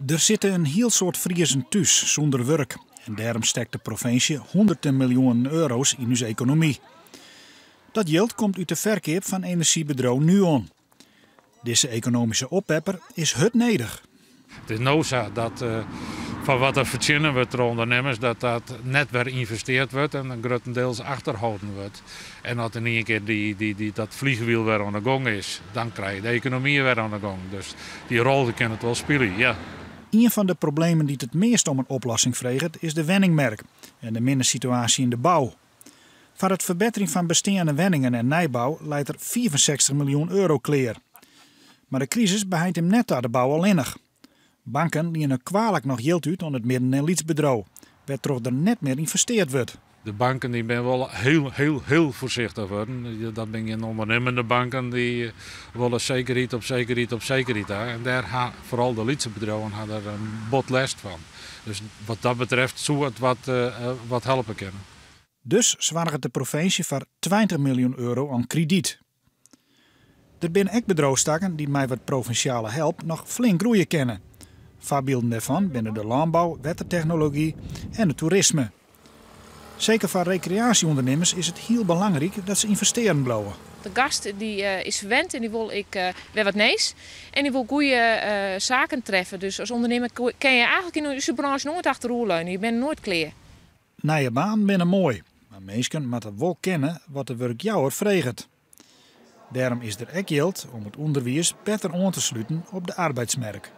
Er zitten een heel soort Friezen thuis zonder werk. En daarom steekt de provincie honderden miljoenen euro's in onze economie. Dat geld komt uit de verkoop van energiebedrijf Nuon. Deze economische oppepper is hut nodig. Het is noodzaak dat van wat er verzinnen wordt door ondernemers, dat net weer geïnvesteerd wordt en grotendeels achterhouden wordt. En dat in één keer dat vliegwiel weer aan de gang is, dan krijg je de economie weer aan de gang. Dus die rol kan het wel spelen, ja. Een van de problemen die het meest om een oplossing vraagt is de wenningmarkt en de minder-situatie in de bouw. Voor het verbetering van bestaande wenningen en nijbouw leidt er 64 miljoen euro kleer. Maar de crisis beheidt hem net aan de bouw alleenig. Banken lenen kwalijk nog geld uit aan het midden- en lietsbedrijf, waardoor er net meer investeerd wordt. De banken die ben wel heel voorzichtig worden. Dat ben je ondernemende banken die willen zekerheid op zekerheid op zekerheid. En daar gaan vooral de lietse bedrijven er een bot last van. Dus wat dat betreft zou het wat helpen kunnen. Dus zwaargt de provincie voor 20 miljoen euro aan krediet. Er zijn ook bedrijfstakken die met wat provinciale help nog flink groeien kennen. Voorbeelden daarvan binnen de landbouw, watertechnologie en het toerisme. Zeker voor recreatieondernemers is het heel belangrijk dat ze investeren blijven. De gast die is verwend en die wil weer wat nees. En die wil goede zaken treffen. Dus als ondernemer kan je eigenlijk in onze branche nooit achterover leunen. Je bent nooit klaar. Nije baan binnen mooi. Maar mensen moeten wel kennen wat de werkjouwer vreegt. Daarom is er ook geld om het onderwijs beter aan te sluiten op de arbeidsmarkt.